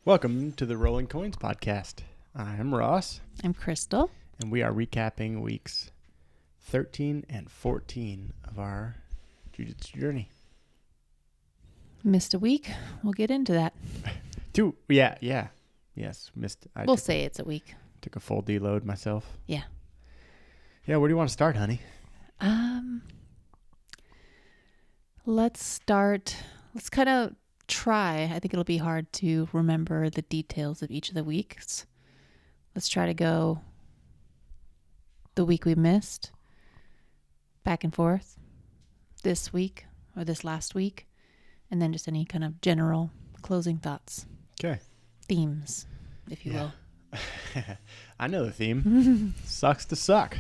Welcome to the Rolling Coynes Podcast. I'm Ross, I'm Crystal. and we are recapping weeks 13 and 14 of our Jiu-Jitsu journey. Missed a week. We'll get into that. Yes, missed. We'll say it's a week. Took a full deload myself. Yeah. Yeah, where do you want to start, honey? Let's kind of try. I think it'll be hard to remember the details of each of the weeks. Let's try to go the week we missed, back and forth, this week or this last week, and then just any kind of general closing thoughts. Okay. Themes, if you will. I know the theme. Sucks to suck.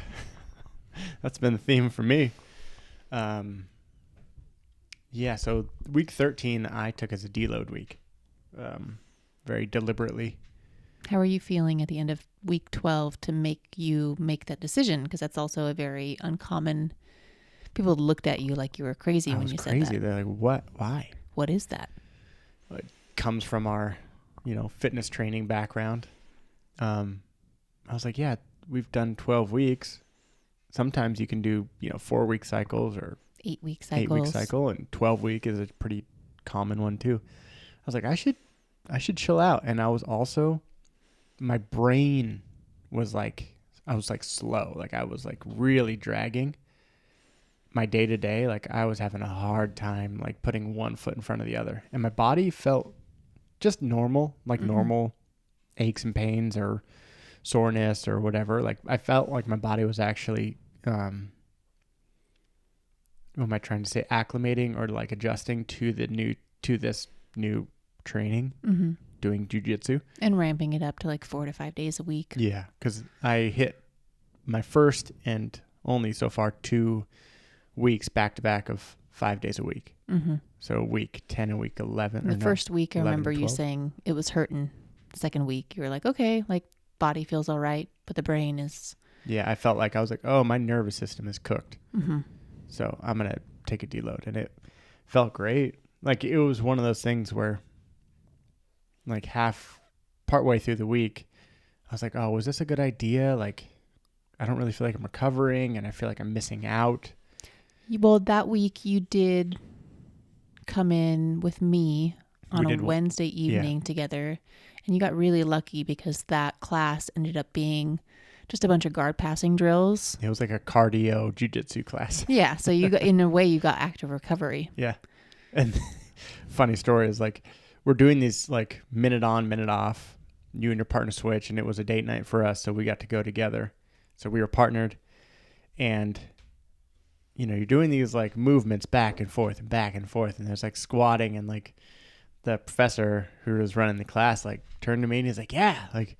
That's been the theme for me. So week 13 I took as a deload week, very deliberately. How are you feeling at the end of week 12 to make you make that decision? Because that's also a very uncommon. People looked at you like you were crazy when you said that. They're like, what? Why? What is that? It comes from our, fitness training background. I was like, yeah, we've done 12 weeks. Sometimes you can do, 4-week cycles or 8-week cycles. 8-week cycle, and 12-week is a pretty common one too. I was like, I should chill out. And I was also, my brain was like, I was like slow. Like I was like really dragging my day to day. Like I was having a hard time like putting one foot in front of the other. And my body felt just normal, like normal aches and pains or soreness or whatever. Like I felt like my body was actually, what am I trying to say? Acclimating or like adjusting to this new training, doing jiu-jitsu. And ramping it up to like 4 to 5 days a week. Yeah. Cause I hit my first and only so far 2 weeks back to back of 5 days a week. So week 10 and week 11. The first week, I remember you saying it was hurting. Second week, you were like, okay, like body feels all right, but the brain is. Yeah. I felt like I was like, oh, my nervous system is cooked. So I'm going to take a deload. And it felt great. Like it was one of those things where like partway through the week, I was like, oh, was this a good idea? Like, I don't really feel like I'm recovering and I feel like I'm missing out. Well, that week you did come in with me on a Wednesday evening together. And you got really lucky because that class ended up being just a bunch of guard passing drills. It was like a cardio jiu-jitsu class. Yeah. So you got, in a way, you got active recovery. Yeah. And funny story is like, we're doing these like minute on, minute off, you and your partner switch. And it was a date night for us. So we got to go together. So we were partnered and, you're doing these like movements back and forth. And there's like squatting and like the professor who was running the class, like turned to me and he's like, yeah, like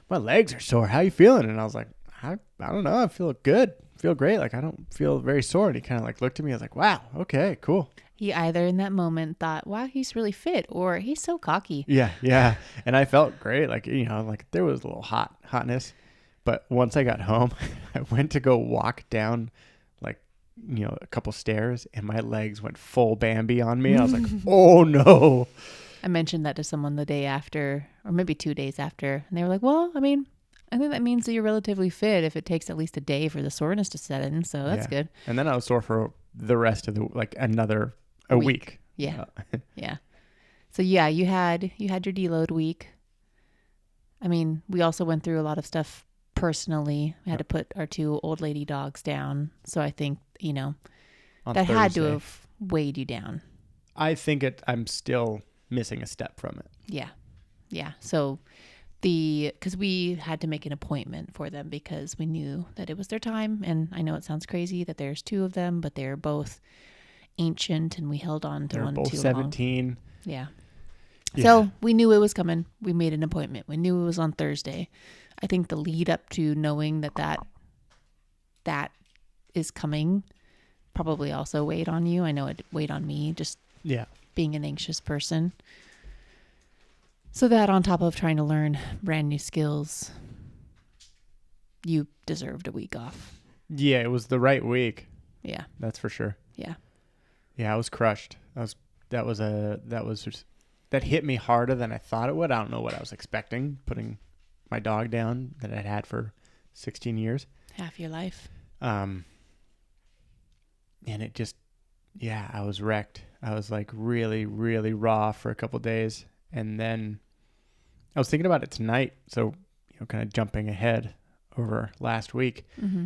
my legs are sore. How you feeling? And I was like, I don't know. I feel good. I feel great. Like I don't feel very sore. And he kind of like looked at me. I was like, wow, okay, cool. He either in that moment thought, wow, he's really fit, or he's so cocky. Yeah. And I felt great. Like, like there was a little hotness. But once I got home, I went to go walk down like, a couple stairs and my legs went full Bambi on me. I was like, oh no. I mentioned that to someone the day after, or maybe 2 days after. And they were like, well, I mean, I think that means that you're relatively fit if it takes at least a day for the soreness to set in. So that's good. And then I was sore for the rest of another week. Yeah. Yeah. So yeah, you had your deload week. I mean, we also went through a lot of stuff personally. We had to put our 2 old lady dogs down. So I think, On that Thursday. had to have weighed you down. I think I'm still missing a step from it. Yeah. Yeah. So because we had to make an appointment for them because we knew that it was their time. And I know it sounds crazy that there's 2 of them, but they're both ancient and we held on to They're one both too 17. long. Yeah. So we knew it was coming. We made an appointment. We knew it was on Thursday. I think the lead up to knowing that is coming probably also weighed on you. I know it weighed on me, just being an anxious person. So that on top of trying to learn brand new skills, you deserved a week off. Yeah, it was the right week. Yeah. That's for sure. Yeah. Yeah, I was crushed. That was that hit me harder than I thought it would. I don't know what I was expecting, putting my dog down that I'd had for 16 years. Half your life. And it just, yeah, I was wrecked. I was like really, really raw for a couple days. And then I was thinking about it tonight. So, kind of jumping ahead over last week. Mm-hmm.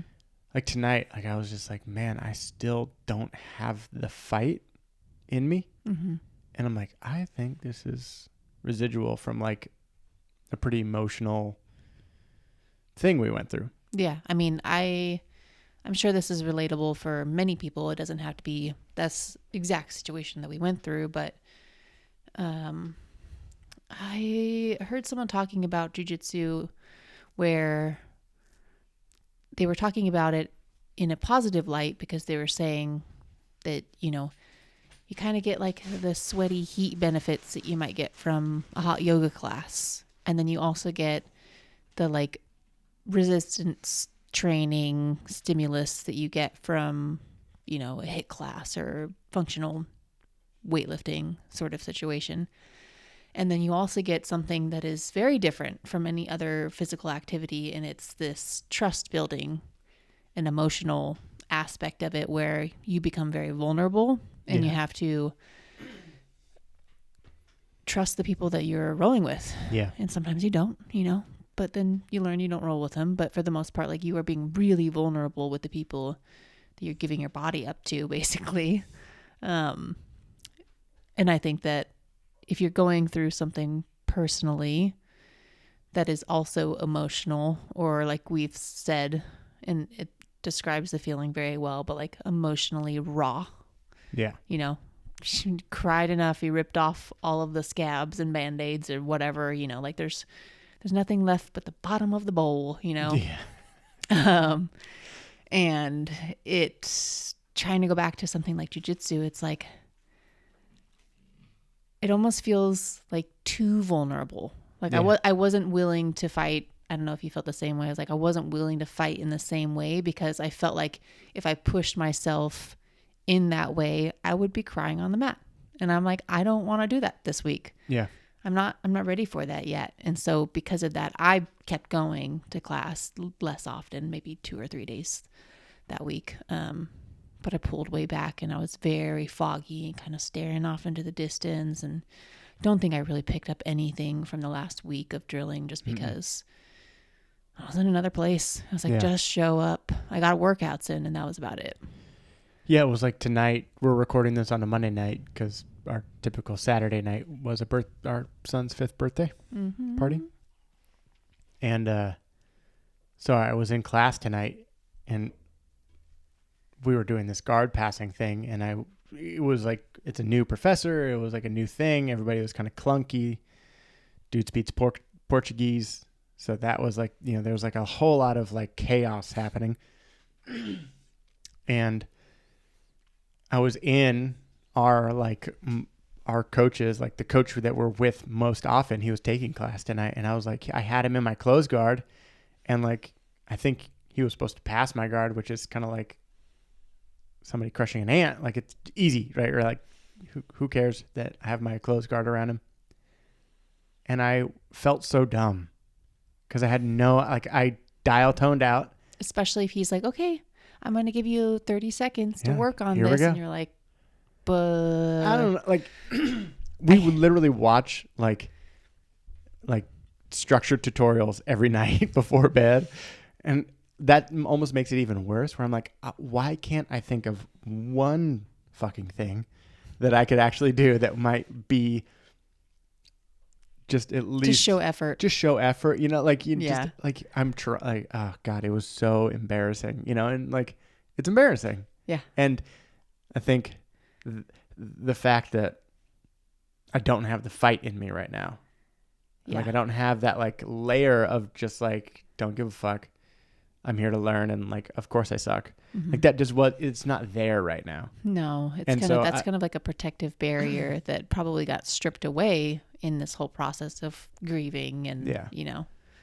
Like tonight, like I was just like, man, I still don't have the fight in me. Mm-hmm. And I'm like, I think this is residual from like a pretty emotional thing we went through. Yeah. I mean, I'm sure this is relatable for many people. It doesn't have to be that's exact situation that we went through, but I heard someone talking about jiu-jitsu where they were talking about it in a positive light because they were saying that, you kind of get like the sweaty heat benefits that you might get from a hot yoga class. And then you also get the like resistance training stimulus that you get from, a HIIT class or functional weightlifting sort of situation. And then you also get something that is very different from any other physical activity. And it's this trust building and emotional aspect of it where you become very vulnerable and you have to trust the people that you're rolling with. Yeah. And sometimes you don't, but then you learn you don't roll with them. But for the most part, like you are being really vulnerable with the people that you're giving your body up to, basically. And I think that if you're going through something personally that is also emotional, or like we've said, and it describes the feeling very well, but like emotionally raw. Yeah. She cried enough. He ripped off all of the scabs and band-aids or whatever, like there's nothing left but the bottom of the bowl, Yeah. And it's trying to go back to something like jiu-jitsu. It's like, it almost feels like too vulnerable. Like I wasn't willing to fight. I don't know if you felt the same way. I was like, I wasn't willing to fight in the same way because I felt like if I pushed myself in that way, I would be crying on the mat. And I'm like, I don't want to do that this week. Yeah. I'm not ready for that yet. And so because of that, I kept going to class less often, maybe 2 or 3 days that week. But I pulled way back and I was very foggy and kind of staring off into the distance, and don't think I really picked up anything from the last week of drilling just because I was in another place. I was like, just show up. I got workouts in, and that was about it. Yeah, it was like tonight. We're recording this on a Monday night because our typical Saturday night was our son's 5th birthday party. And so I was in class tonight, and we were doing this guard passing thing, and it was like, it's a new professor. It was like a new thing. Everybody was kind of clunky. Dude speaks Portuguese. So that was like, there was like a whole lot of like chaos happening. And I was in our coaches, like the coach that we're with most often, he was taking class tonight. And I was like, I had him in my closed guard, and like, I think he was supposed to pass my guard, which is kind of like somebody crushing an ant. Like, it's easy, right? Or like, who cares that I have my closed guard around him? And I felt so dumb because I had I dial toned out. Especially if he's like, okay, I'm going to give you 30 seconds to work on this. And you're like, but I don't know. Like, we would literally watch like structured tutorials every night before bed. And that almost makes it even worse, where I'm like, why can't I think of one fucking thing that I could actually do that might be just at least to show effort. Just show effort, just like I'm like, oh God, it was so embarrassing, and like, it's embarrassing. Yeah. And I think the fact that I don't have the fight in me right now, like I don't have that like layer of just like, don't give a fuck. I'm here to learn, and like, of course I suck. Like that just it's not there right now. No, it's kind of like a protective barrier that probably got stripped away in this whole process of grieving, and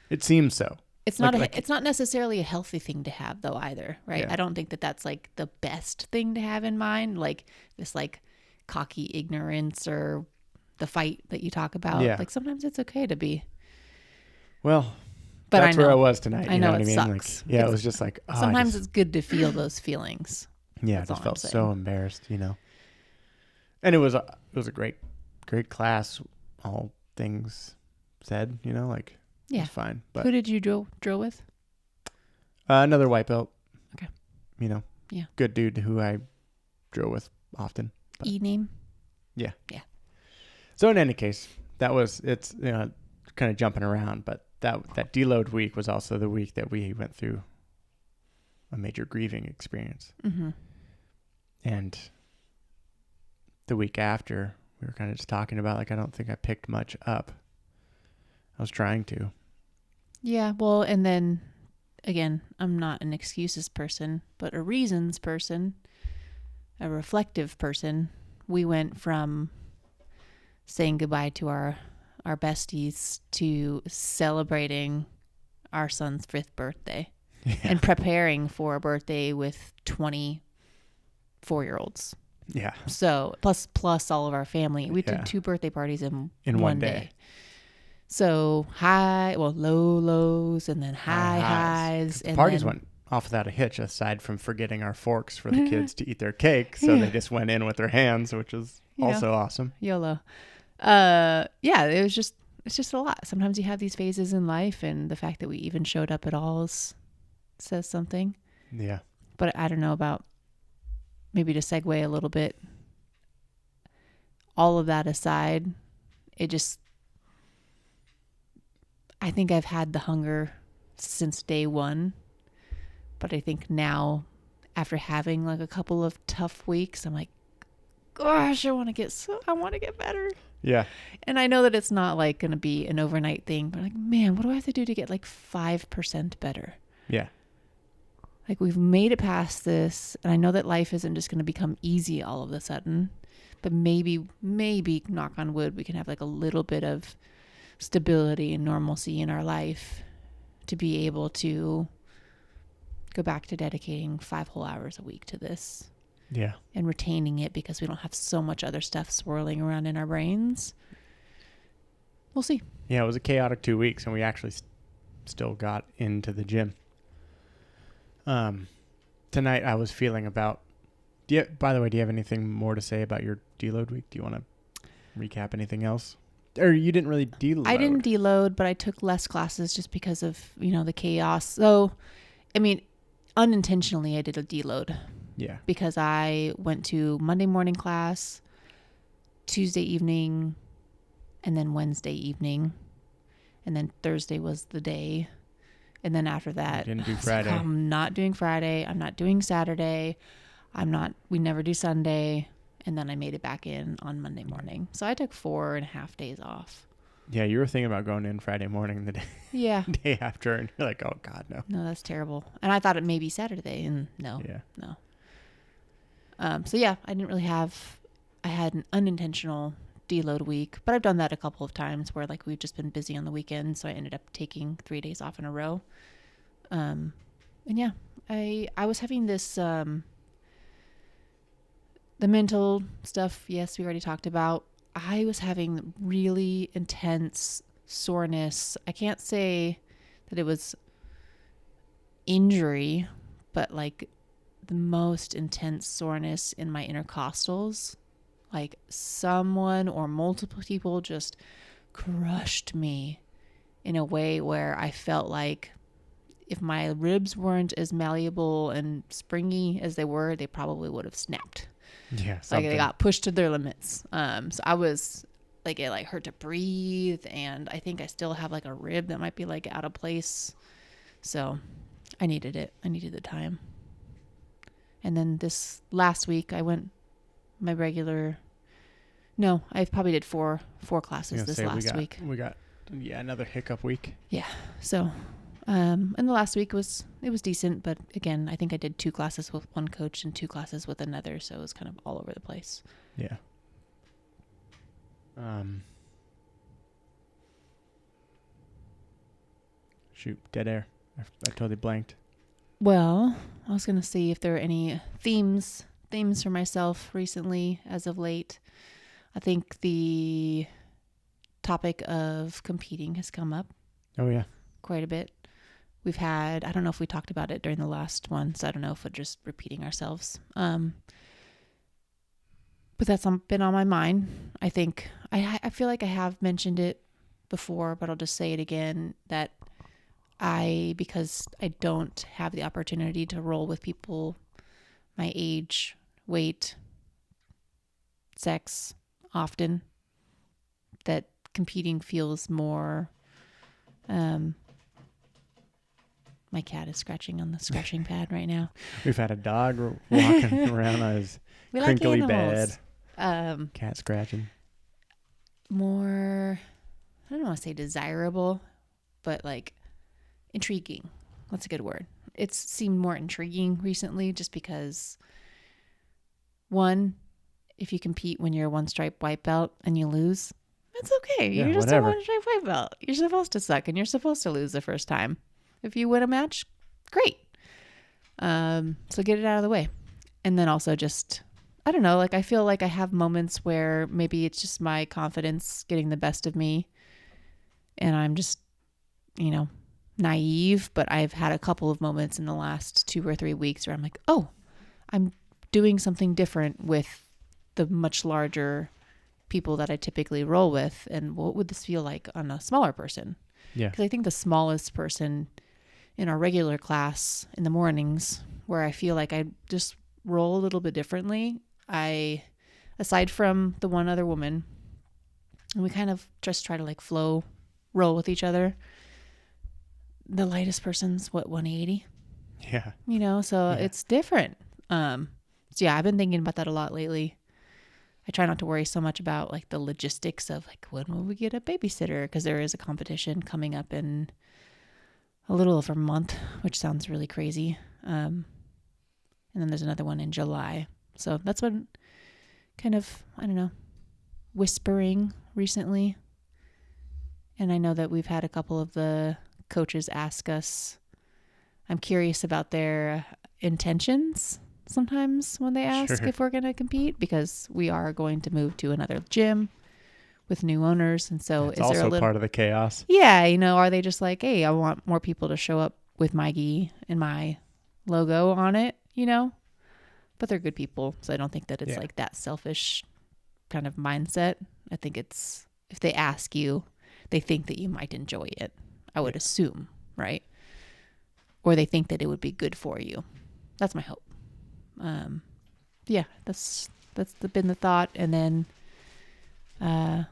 it seems so. It's not it's not necessarily a healthy thing to have though either, right? I don't think that that's like the best thing to have in mind, like this like cocky ignorance or the fight that you talk about. Yeah. Like sometimes it's okay to be. Well, But that's I know, where I was tonight. I You know what it I mean? sucks. Like, yeah, it was just like, oh, sometimes it's good to feel those feelings. Yeah, That's I just all I'm felt saying. so embarrassed, you know. And it was a great class, all things said, you know, like it Yeah. was fine. But Who did you drill with? another white belt. Okay. You know. Yeah. Good dude who I drill with often. But E-name? Yeah. Yeah. So in any case, it's you know, kind of jumping around, but that deload week was also the week that we went through a major grieving experience. Mm-hmm. And the week after, we were kind of just talking about, like, I don't think I picked much up. I was trying to. Yeah, well, and then, again, I'm not an excuses person, but a reasons person, a reflective person. We went from saying goodbye to our besties to celebrating our son's 5th birthday and preparing for a birthday with 24-year-olds. Yeah. So plus all of our family. We did 2 birthday parties in one day. So low lows and then high highs. The parties went off without a hitch, aside from forgetting our forks for the kids to eat their cake. So they just went in with their hands, which is also awesome. YOLO. It's just a lot. Sometimes you have these phases in life, and the fact that we even showed up at all says something. Yeah. But I don't know about, maybe to segue a little bit, all of that aside, I think I've had the hunger since day one, but I think now, after having like a couple of tough weeks, I'm like, gosh, I want to get better. Yeah. And I know that it's not like going to be an overnight thing, but like, man, what do I have to do to get like 5% better? Yeah. Like, we've made it past this, and I know that life isn't just going to become easy all of a sudden, but maybe, knock on wood, we can have like a little bit of stability and normalcy in our life to be able to go back to dedicating 5 whole hours a week to this. Yeah. And retaining it because we don't have so much other stuff swirling around in our brains. We'll see. Yeah, it was a chaotic 2 weeks, and we actually still got into the gym. Tonight I was feeling about... by the way, do you have anything more to say about your deload week? Do you want to recap anything else? Or you didn't really deload? I didn't deload, but I took less classes just because of, the chaos. So, unintentionally I did a deload. Yeah. Because I went to Monday morning class, Tuesday evening, and then Wednesday evening. And then Thursday was the day. And then after that, you didn't do Friday. I'm not doing Friday. I'm not doing Saturday. We never do Sunday. And then I made it back in on Monday morning. So I took 4.5 days off. Yeah, you were thinking about going in Friday morning the day after, and you're like, oh God, no. No, that's terrible. And I thought it may be Saturday, and no. So yeah, I had an unintentional deload week, but I've done that a couple of times where like we've just been busy on the weekend. So I ended up taking 3 days off in a row. And yeah, I was having this, the mental stuff. Yes, we already talked about. I was having really intense soreness. I can't say that it was injury, but like the most intense soreness in my intercostals. Like someone or multiple people just crushed me in a way where I felt like if my ribs weren't as malleable and springy as they were, they probably would have snapped. Yeah, something. Like they got pushed to their limits. So I was like, it like hurt to breathe, and I think I still have like a rib that might be like out of place. So I needed it. I needed the time. And then this last week I went my regular. No, I probably did four classes this last week. We got another hiccup week. Yeah. So, and the last week was decent, but again, I think I did 2 classes with one coach and 2 classes with another, so it was kind of all over the place. Yeah. Shoot, dead air. I totally blanked. Well, I was gonna see if there are any themes for myself recently as of late. I think the topic of competing has come up. Oh, yeah. Quite a bit. We've had, I don't know if we talked about it during the last one, so I don't know if we're just repeating ourselves. But that's been on my mind. I think, I feel like I have mentioned it before, but I'll just say it again, that because I don't have the opportunity to roll with people my age, weight, sex often, that competing feels more, my cat is scratching on the scratching pad right now. We've had a dog walking around on his crinkly bed. Cat scratching. More, I don't want to say desirable, but like intriguing. That's a good word. It's seemed more intriguing recently just because, one, if you compete when you're a one stripe white belt and you lose, that's okay. Yeah, you're just whatever. a one stripe white belt. You're supposed to suck and you're supposed to lose the first time. If you win a match, great. So get it out of the way. And then also just, I don't know, like I feel like I have moments where maybe it's just my confidence getting the best of me and I'm just, naive, but I've had a couple of moments in the last 2 or 3 weeks where I'm like, oh, I'm doing something different with the much larger people that I typically roll with. And what would this feel like on a smaller person? Yeah. Because I think the smallest person in our regular class in the mornings, where I feel like I just roll a little bit differently, aside from the one other woman, and we kind of just try to like roll with each other. The lightest person's 180? Yeah. So it's different. So yeah, I've been thinking about that a lot lately. I try not to worry so much about like the logistics of like, when will we get a babysitter? Because there is a competition coming up in a little over a month, which sounds really crazy. And then there's another one in July. So that's been kind of, I don't know, whispering recently. And I know that we've had a couple of the coaches ask us, I'm curious about their intentions sometimes when they ask if we're going to compete, because we are going to move to another gym with new owners. And so it's also part of the chaos. Yeah. Are they just like, hey, I want more people to show up with my gi and my logo on it, but they're good people. So I don't think that it's like that selfish kind of mindset. I think it's, if they ask you, they think that you might enjoy it. I would assume, right? Or they think that it would be good for you. That's my hope. That's been the thought. And then, oh,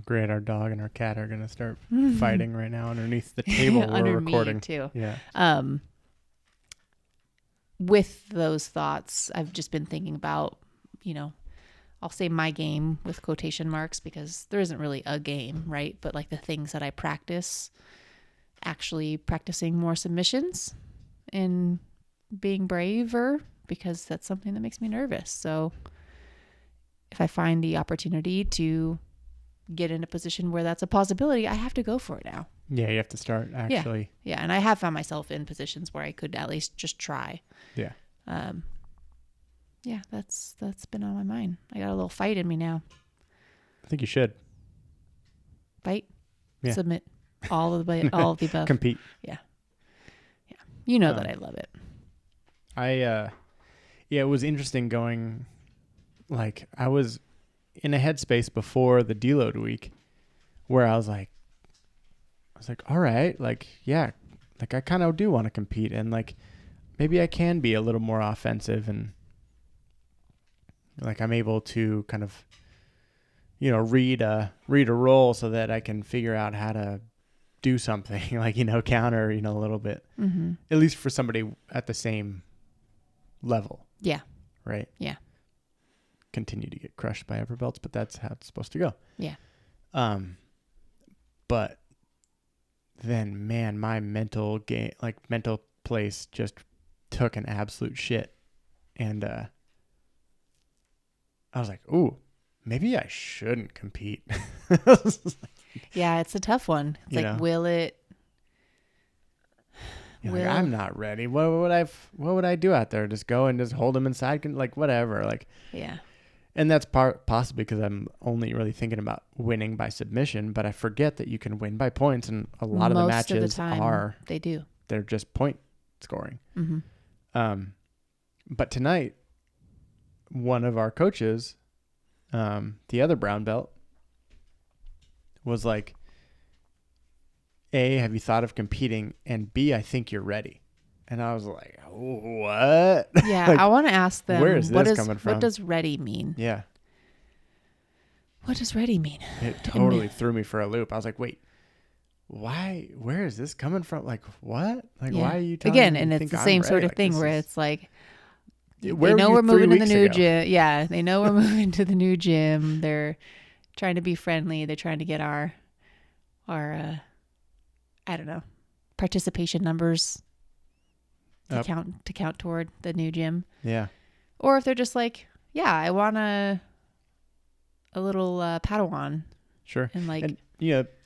great! Our dog and our cat are gonna start fighting right now underneath the table we're recording. Me too. Yeah. With those thoughts, I've just been thinking about, I'll say my game with quotation marks, because there isn't really a game, right? But like the things that I practice, actually practicing more submissions and being braver, because that's something that makes me nervous. So if I find the opportunity to get in a position where that's a possibility, I have to go for it now. Yeah, you have to start actually. Yeah, and I have found myself in positions where I could at least just try. Yeah. Yeah, that's been on my mind. I got a little fight in me now. I think you should. Fight? Yeah. Submit. All of the above. Compete. Yeah. Yeah. That I love it. It was interesting going, like, I was in a headspace before the deload week where I was like, all right, like, yeah, like I kind of do want to compete, and like maybe I can be a little more offensive, and like I'm able to kind of, read a roll so that I can figure out how to do something, like, counter, a little bit, at least for somebody at the same level. Yeah. Right. Yeah. Continue to get crushed by upper belts, but that's how it's supposed to go. Yeah. But then, man, my mental place just took an absolute shit, and I was like, "Ooh, maybe I shouldn't compete." Yeah, it's a tough one. It's like, will it? Like, I'm not ready. What would I do out there? Just go and just hold them inside? Like, whatever. Like, yeah. And that's possibly because I'm only really thinking about winning by submission, but I forget that you can win by points, and a lot of the matches they're just point scoring. But tonight, one of our coaches, the other brown belt, was like, A, have you thought of competing? And B, I think you're ready. And I was like, what? Yeah, like, I want to ask them, where is this coming from? What does ready mean? Yeah. What does ready mean? It totally threw me for a loop. I was like, wait, why? Where is this coming from? Like, what? Like, why are you telling again? me And it's the same sort of thing where it's like, they know we're moving to the new gym. Yeah, they know we're moving to the new gym. They're trying to be friendly. They're trying to get our I don't know, participation numbers to count toward the new gym. Yeah. Or if they're just like, yeah, I want a little Padawan. Sure. And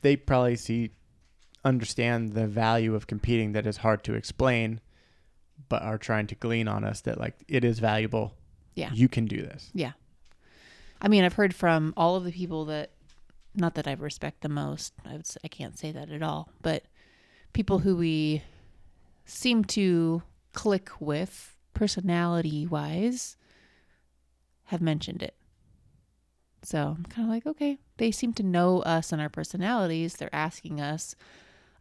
they probably understand the value of competing that is hard to explain, but are trying to glean on us that like it is valuable. Yeah. You can do this. Yeah. I mean, I've heard from all of the people that, not that I respect the most, I can't say that at all, but people who we seem to click with personality wise have mentioned it. So I'm kind of like, okay, they seem to know us and our personalities. They're asking us.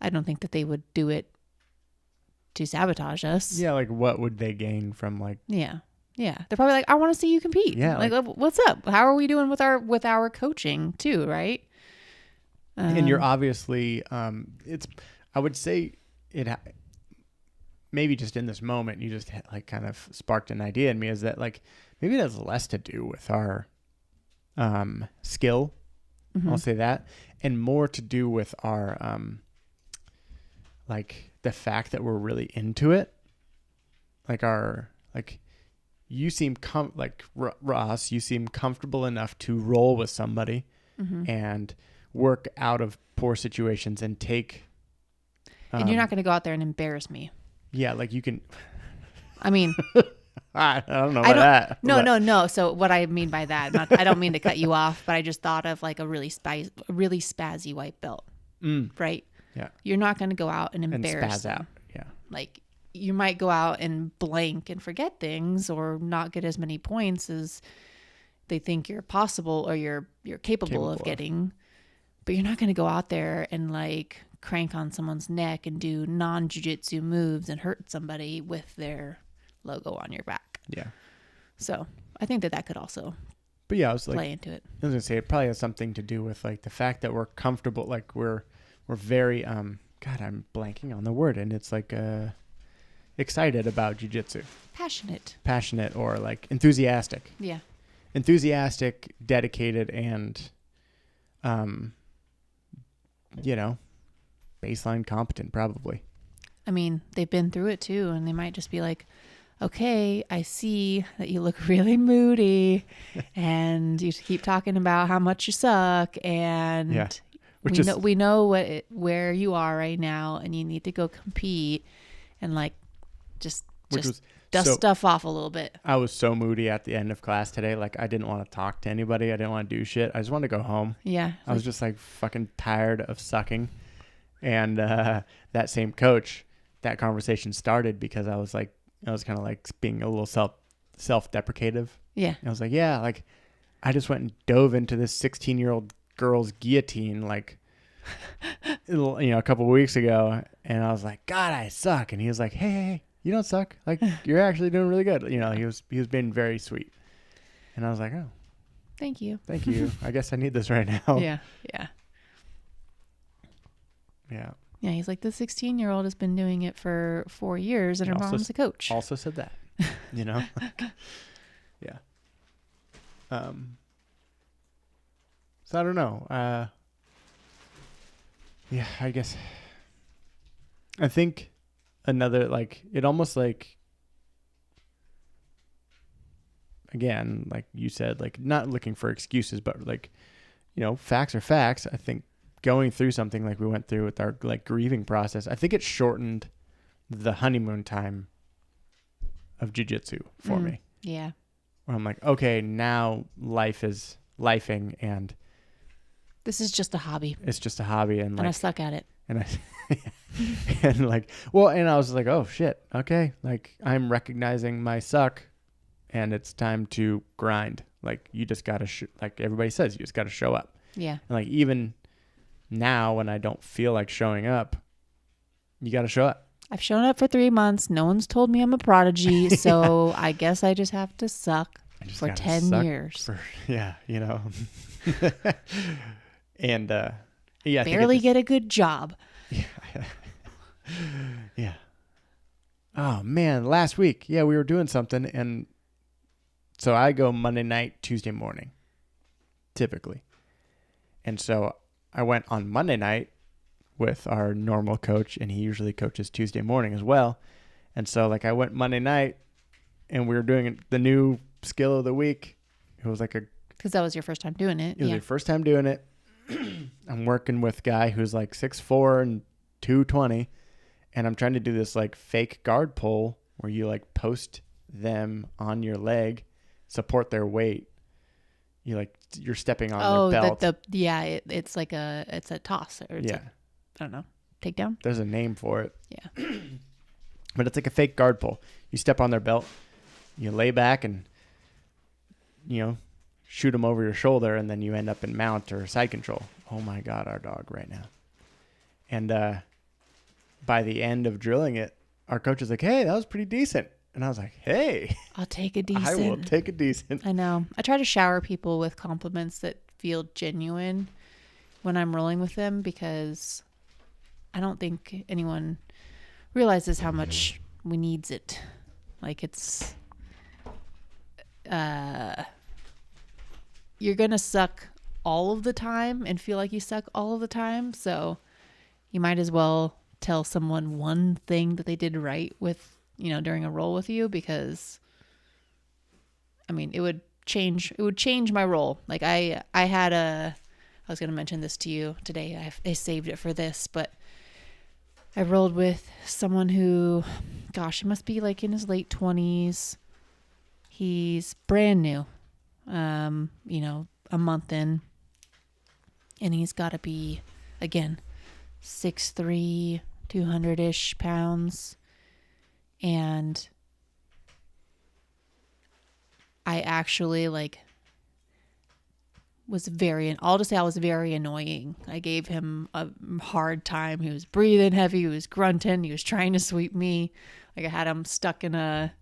I don't think that they would do it to sabotage us. Yeah. Like what would they gain from like, yeah. They're probably like, I want to see you compete. Yeah. Like what's up? How are we doing with our coaching too? Right. And you're obviously, I would say maybe just in this moment, you just like kind of sparked an idea in me, is that like, maybe it has less to do with our skill. I'll say that, and more to do with our, like the fact that we're really into it. Like you seem Ross, you seem comfortable enough to roll with somebody and work out of poor situations and take. And you're not going to go out there and embarrass me. Yeah, like you can. I mean, I don't know about that. No. So what I mean by that, I don't mean to cut you off, but I just thought of like a really spazzy white belt, right? Yeah. You're not going to go out and embarrass them. Out. Yeah. Like you might go out and blank and forget things or not get as many points as they think you're possible or you're capable of getting, but you're not going to go out there and like crank on someone's neck and do non-jiu-jitsu moves and hurt somebody with their logo on your back. Yeah. So I think that could also I was like, play into it. I was going to say, it probably has something to do with like the fact that we're comfortable. Like we're very, God, I'm blanking on the word. And it's like, excited about jiu-jitsu. Passionate or like enthusiastic. Yeah. Enthusiastic, dedicated, and, baseline competent probably. I mean, they've been through it too, and they might just be like, okay, I see that you look really moody and you keep talking about how much you suck, and we know where you are right now, and you need to go compete and like just dust stuff off a little bit. I was so moody at the end of class today. Like I didn't want to talk to anybody. I didn't want to do shit. I just wanted to go home. Yeah. I was just like fucking tired of sucking. And that same coach, that conversation started because I was kind of like being a little self-deprecative. Yeah. And I was like, yeah, like I just went and dove into this 16-year-old girl's guillotine like a couple of weeks ago, and I was like, God, I suck. And he was like, hey, you don't suck. Like you're actually doing really good. He was being very sweet. And I was like, oh, thank you. I guess I need this right now. Yeah. Yeah, he's like, the 16-year-old has been doing it for 4 years, and her mom's a coach. Also said that, Yeah. So I don't know. Yeah, I guess. I think another, like, it almost like, again, like you said, like not looking for excuses, but like, facts are facts. I think going through something like we went through with our like grieving process, I think it shortened the honeymoon time of jiu-jitsu for me. Yeah. where I'm like, okay, now life is lifing and this is just a hobby. It's just a hobby. And I suck at it. And and like, well, and I was like, oh shit. Okay. Like I'm recognizing my suck and it's time to grind. Like you just gotta, like everybody says, you just gotta show up. Yeah. And like, even now when I don't feel like showing up, you gotta show up. I've shown up for 3 months. No one's told me I'm a prodigy. So I guess I just have to suck for 10 years. Yeah. You know, and, yeah, barely get a good job. Yeah. Yeah. Oh man, last week, we were doing something, and so I go Monday night, Tuesday morning, typically. And so I went on Monday night with our normal coach, and he usually coaches Tuesday morning as well. And so like I went Monday night, and we were doing the new skill of the week. It was like because that was your first time doing it. It was your first time doing it. I'm working with a guy who's like 6'4" and 220, and I'm trying to do this like fake guard pull where you like post them on your leg, support their weight. You're stepping on their belt. It's like it's a toss. Or it's I don't know, takedown. There's a name for it. Yeah. But it's like a fake guard pull. You step on their belt, you lay back and, shoot them over your shoulder, and then you end up in mount or side control. Oh my God, our dog right now. And by the end of drilling it, our coach is like, hey, that was pretty decent. And I was like, hey. I'll take a decent. I will take a decent. I know. I try to shower people with compliments that feel genuine when I'm rolling with them, because I don't think anyone realizes how much we needs it. Like it's... you're going to suck all of the time and feel like you suck all of the time. So you might as well tell someone one thing that they did right with, during a roll with you, because it would change my role. Like I was going to mention this to you today. I saved it for this, but I rolled with someone who, gosh, he must be like in his late 20s. He's brand new. A month in, and he's got to be, again, 6'3", 200-ish pounds. And I actually I'll just say I was very annoying. I gave him a hard time. He was breathing heavy. He was grunting. He was trying to sweep me. Like I had him stuck in a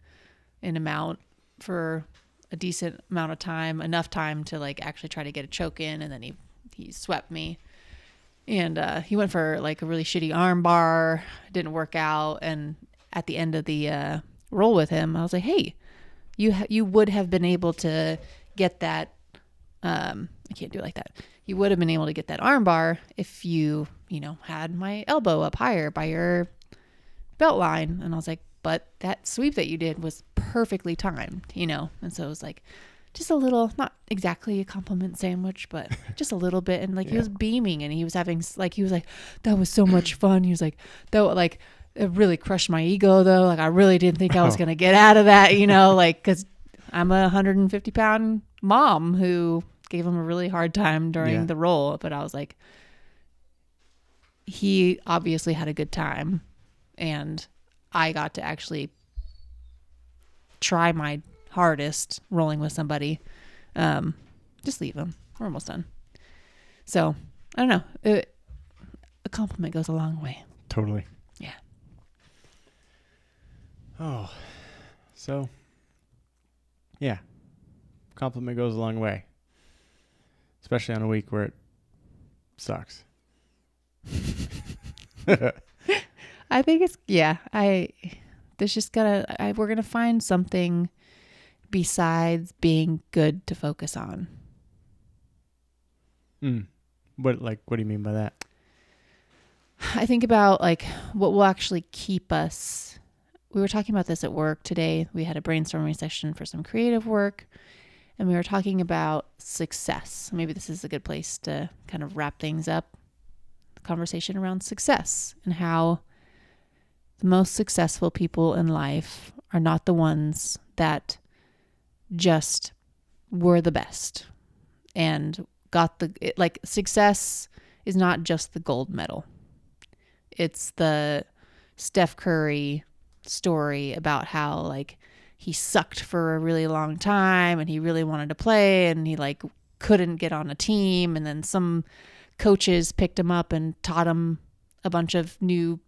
mount for a decent amount of time, enough time to actually try to get a choke in, and then he swept me. And he went for a really shitty arm bar. Didn't work out. And at the end of the roll with him, I was like, hey, you would have been able to get that. I can't do it like that. You would have been able to get that arm bar if you had my elbow up higher by your belt line. And I was like, but that sweep that you did was perfectly timed, And so it was just a little, not exactly a compliment sandwich, but just a little bit. And he was beaming, and he was having he was like, that was so much fun. He was like, it really crushed my ego though. I really didn't think I was going to get out of that, cause I'm a 150-pound mom who gave him a really hard time during the roll. But I was like, he obviously had a good time, and I got to actually try my hardest rolling with somebody. Just leave them. We're almost done. So I don't know. A compliment goes a long way. Totally. Yeah. Oh, so yeah, compliment goes a long way, especially on a week where it sucks. I think it's, we're going to find something besides being good to focus on. What do you mean by that? I think about what will actually keep us. We were talking about this at work today. We had a brainstorming session for some creative work, and we were talking about success. Maybe this is a good place to kind of wrap things up. The conversation around success and how the most successful people in life are not the ones that just were the best and got success is not just the gold medal. It's the Steph Curry story about how like he sucked for a really long time and he really wanted to play and he like couldn't get on a team, and then some coaches picked him up and taught him a bunch of new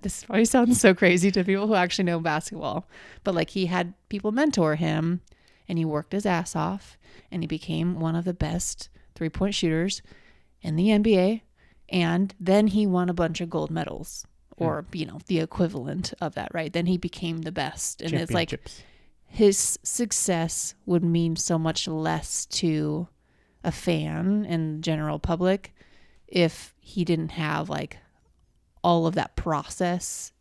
this probably sounds so crazy to people who actually know basketball, but like he had people mentor him and he worked his ass off and he became one of the best 3-point shooters in the NBA. And then he won a bunch of gold medals or, the equivalent of that, right? Then he became the best. And it's like his success would mean so much less to a fan and general public if he didn't have like all of that process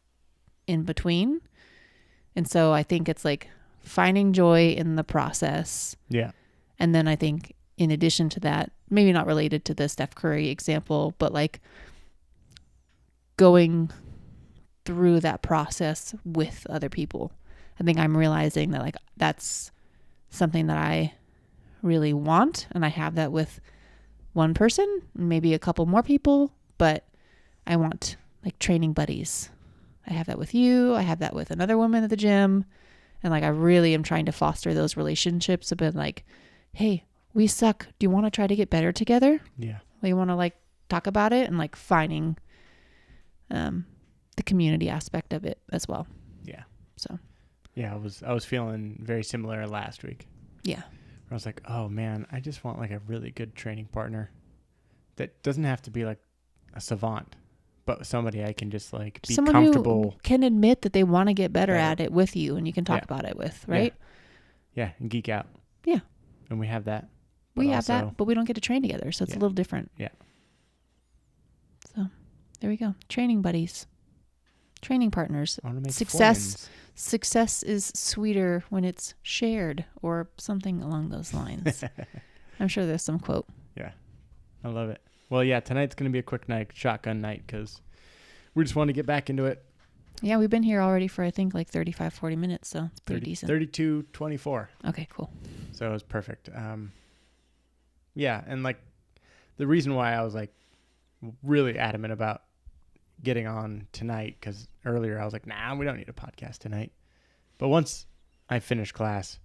in between. And so I think it's like finding joy in the process. Yeah. And then I think in addition to that, maybe not related to the Steph Curry example, but like going through that process with other people. I think I'm realizing that like that's something that I really want, and I have that with one person, maybe a couple more people, but I want like training buddies. I have that with you. I have that with another woman at the gym. And like I really am trying to foster those relationships of being like, hey, we suck. Do you want to try to get better together? Yeah. You want to like talk about it, and like finding the community aspect of it as well. Yeah. So. Yeah, I was feeling very similar last week. Yeah. I was like, oh man, I just want like a really good training partner that doesn't have to be like a savant, but somebody I can just like be someone comfortable. Who can admit that they want to get better at it with you, and you can talk about it with, right? Yeah, and geek out. Yeah. And we have that. We have that, but we don't get to train together, so it's a little different. Yeah. So there we go. Training buddies. Training partners. I want to make Success. Success is sweeter when it's shared, or something along those lines. I'm sure there's some quote. Yeah. I love it. Well, yeah, tonight's going to be a quick night, shotgun night, because we just want to get back into it. Yeah, we've been here already for, I think, like 35, 40 minutes, so it's pretty decent. 32:24. Okay, cool. So it was perfect. Yeah, and like the reason why I was like really adamant about getting on tonight, because earlier I was like, nah, we don't need a podcast tonight. But once I finished class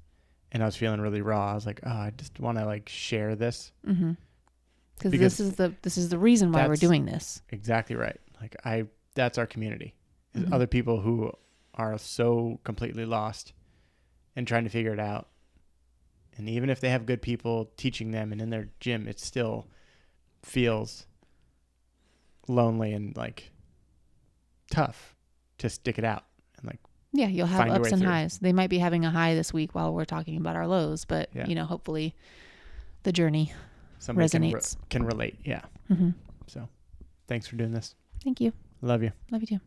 and I was feeling really raw, I was like, oh, I just want to like share this. Mm-hmm. Because this is the reason why we're doing this. Exactly right. Like that's our community. Is Mm-hmm. other people who are so completely lost and trying to figure it out. And even if they have good people teaching them and in their gym, it still feels lonely and like tough to stick it out and like you'll have ups and highs. They might be having a high this week while we're talking about our lows, but hopefully the journey resonates. Can relate. Yeah. Mm-hmm. So thanks for doing this. Thank you. Love you. Love you too.